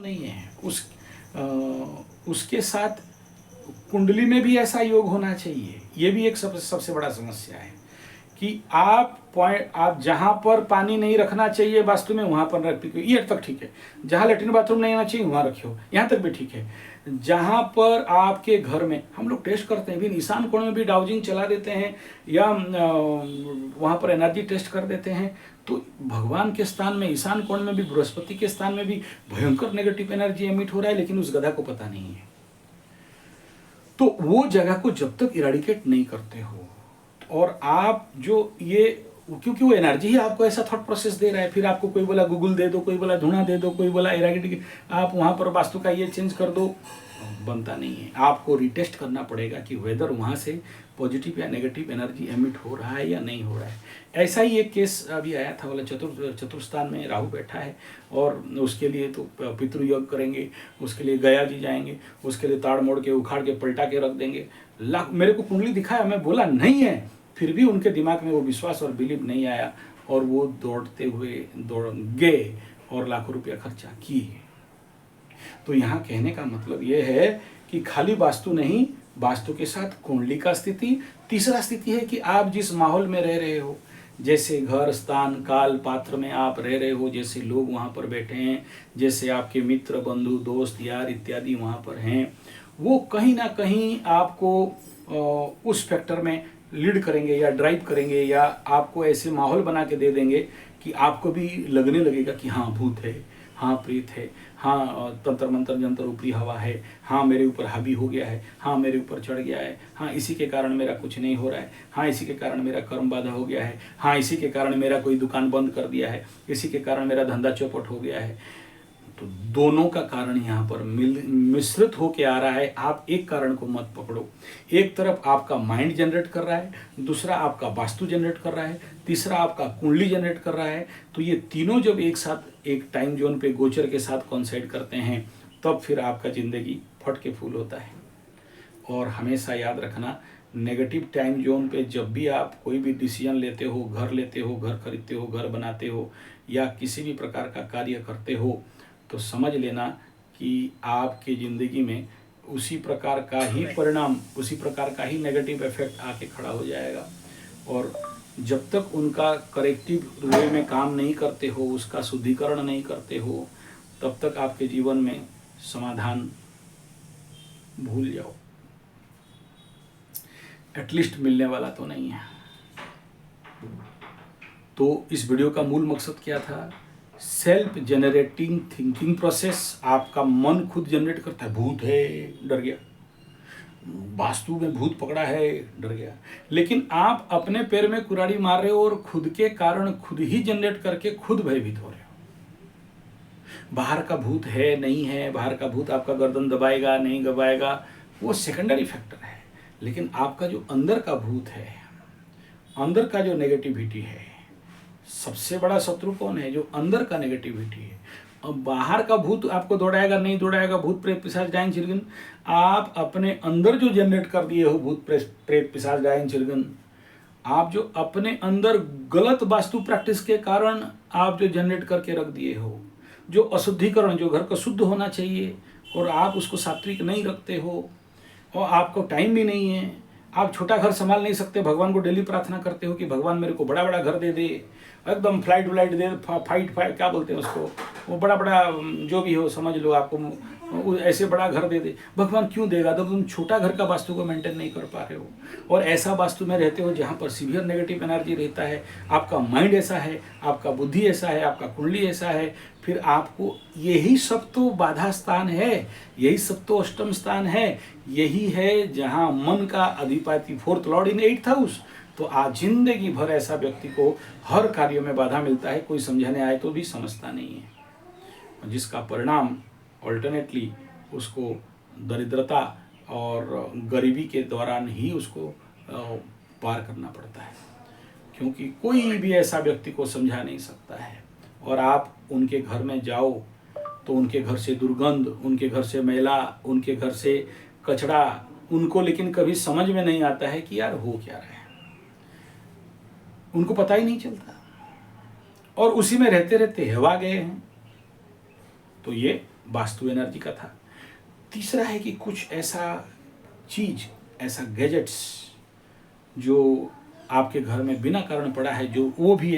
नहीं है उसके साथ कुंडली में भी ऐसा योग होना चाहिए। ये भी एक सबसे बड़ा समस्या है कि आप जहाँ पर पानी नहीं रखना चाहिए वास्तु में वहाँ पर रख पियो, ये तक ठीक है। जहाँ लेटरिन बाथरूम नहीं आना चाहिए वहाँ रखियो, यहाँ तक भी ठीक है। जहाँ पर आपके घर में हम लोग टेस्ट करते हैं, भी ईशान कोण में भी डाउजिंग चला देते हैं या वहाँ पर एनर्जी टेस्ट कर देते हैं, तो भगवान के स्थान में ईशान कोण में भी बृहस्पति के स्थान में भी भयंकर नेगेटिव एनर्जी एमिट हो रहा है, लेकिन उस गधा को पता नहीं है। तो वो जगह को जब तक इरेडिकेट नहीं करते हो, और आप जो ये, क्योंकि वो एनर्जी ही आपको ऐसा थॉट प्रोसेस दे रहा है, फिर आपको कोई बोला गूगल दे दो, कोई बोला धुआं दे दो, कोई बोला इरेडिकेट आप वहाँ पर वास्तु का ये चेंज कर दो, बनता नहीं है। आपको रिटेस्ट करना पड़ेगा कि वेदर वहाँ से पॉजिटिव या नेगेटिव एनर्जी एमिट हो रहा है या नहीं हो रहा है। ऐसा ही एक केस अभी आया था, बोला चतुर्थान में राहु बैठा है और उसके लिए तो पितृयोग करेंगे, उसके लिए गया जी जाएंगे, उसके लिए ताड़ मोड़ के उखाड़ के पलटा के रख देंगे। मेरे को कुंडली दिखाया, मैं बोला नहीं है, फिर भी उनके दिमाग में वो विश्वास और बिलीव नहीं आया और वो दौड़ते हुए दौड़ गए और लाखों रुपया खर्चा किए। तो यहाँ कहने का मतलब ये है कि खाली वास्तु नहीं, वास्तु के साथ कुंडली का स्थिति। तीसरा स्थिति है कि आप जिस माहौल में रह रहे हो, जैसे घर, स्थान, काल, पात्र में आप रह रहे हो, जैसे लोग वहाँ पर बैठे हैं, जैसे आपके मित्र, बंधु, दोस्त, यार इत्यादि वहाँ पर हैं, वो कहीं ना कहीं आपको उस फैक्टर में लीड करेंगे या ड्राइव करेंगे, या आपको ऐसे माहौल बना के दे देंगे कि आपको भी लगने लगेगा कि हाँ भूत है, हाँ प्रीत है, हाँ तंत्र मंत्र जंतर ऊपरी हवा है, हाँ मेरे ऊपर हावी हो गया है, हाँ मेरे ऊपर चढ़ गया है, हाँ इसी के कारण मेरा कुछ नहीं हो रहा है, हाँ इसी के कारण मेरा कर्म बाधा हो गया है, हाँ इसी के कारण मेरा कोई दुकान बंद कर दिया है, इसी के कारण मेरा धंधा चौपट हो गया है। तो दोनों का कारण यहाँ पर मिश्रित होके आ रहा है। आप एक कारण को मत पकड़ो। एक तरफ आपका माइंड जनरेट कर रहा है, दूसरा आपका वास्तु जनरेट कर रहा है, तीसरा आपका कुंडली जनरेट कर रहा है। तो ये तीनों जब एक साथ एक टाइम जोन पे गोचर के साथ कॉन्साइड करते हैं, तब फिर आपका ज़िंदगी फट के फूल होता है। और हमेशा याद रखना, नेगेटिव टाइम जोन पे जब भी आप कोई भी डिसीजन लेते हो, घर लेते हो, घर खरीदते हो, घर बनाते हो, या किसी भी प्रकार का कार्य करते हो, तो समझ लेना कि आपकी ज़िंदगी में उसी प्रकार का ही परिणाम, उसी प्रकार का ही नेगेटिव इफेक्ट आके खड़ा हो जाएगा। और जब तक उनका करेक्टिव वे में काम नहीं करते हो, उसका शुद्धिकरण नहीं करते हो, तब तक आपके जीवन में समाधान भूल जाओ, एटलीस्ट मिलने वाला तो नहीं है। तो इस वीडियो का मूल मकसद क्या था? Self generating thinking process. आपका मन खुद जनरेट करता है, भूत है, डर गया, वास्तु में भूत पकड़ा है, डर गया। लेकिन आप अपने पैर में कुराड़ी मार रहे हो और खुद के कारण खुद ही जनरेट करके खुद भयभीत हो रहे हो। बाहर का भूत है नहीं है, बाहर का भूत आपका गर्दन दबाएगा नहीं दबाएगा, वो सेकेंडरी फैक्टर है। लेकिन आपका जो अंदर का भूत है, अंदर का जो नेगेटिविटी है, सबसे बड़ा शत्रु कौन है? जो अंदर का नेगेटिविटी है। अब बाहर का भूत आपको दौड़ाएगा नहीं दौड़ाएगा, भूत प्रेत पिशाच डायन चिरगन, आप अपने अंदर जो जनरेट कर दिए हो भूत प्रेत पिशाच डायन चिरगन, आप जो अपने अंदर गलत वास्तु प्रैक्टिस के कारण आप जो जनरेट करके रख दिए हो, जो अशुद्धिकरण, जो घर का शुद्ध होना चाहिए और आप उसको सात्विक नहीं रखते हो, और आपको टाइम भी नहीं है, आप छोटा घर संभाल नहीं सकते, भगवान को डेली प्रार्थना करते हो कि भगवान मेरे को बड़ा बड़ा घर दे दे, एकदम फ्लाइट व्लाइट दे, फाइट क्या बोलते हैं उसको, वो बड़ा बड़ा जो भी हो समझ लो, आपको ऐसे बड़ा घर दे दे। भगवान क्यों देगा जब तुम छोटा घर का वास्तु को मेंटेन नहीं कर पा रहे हो, और ऐसा वास्तु में रहते हो जहाँ पर सीवियर नेगेटिव एनर्जी रहता है, आपका माइंड ऐसा है, आपका बुद्धि ऐसा है, आपका कुंडली ऐसा है, फिर आपको यही सब तो बाधा स्थान है, यही सब तो अष्टम स्थान है, यही है जहाँ मन का अधिपति, फोर्थ लॉर्ड इन 8th हाउस। तो आज जिंदगी भर ऐसा व्यक्ति को हर कार्य में बाधा मिलता है, कोई समझाने आए तो भी समझता नहीं है, जिसका परिणाम अल्टरनेटली उसको दरिद्रता और गरीबी के दौरान ही उसको पार करना पड़ता है, क्योंकि कोई भी ऐसा व्यक्ति को समझा नहीं सकता है। और आप उनके घर में जाओ तो उनके घर से दुर्गंध, उनके घर से मैला, उनके घर से कचरा, उनको लेकिन कभी समझ में नहीं आता है कि यार हो क्या रहा है, उनको पता ही नहीं चलता, और उसी में रहते रहते हवा गए हैं। तो ये वास्तु एनर्जी का था। तीसरा है कि कुछ ऐसा चीज, ऐसा गैजेट्स जो आपके घर में बिना कारण पड़ा है, जो वो भी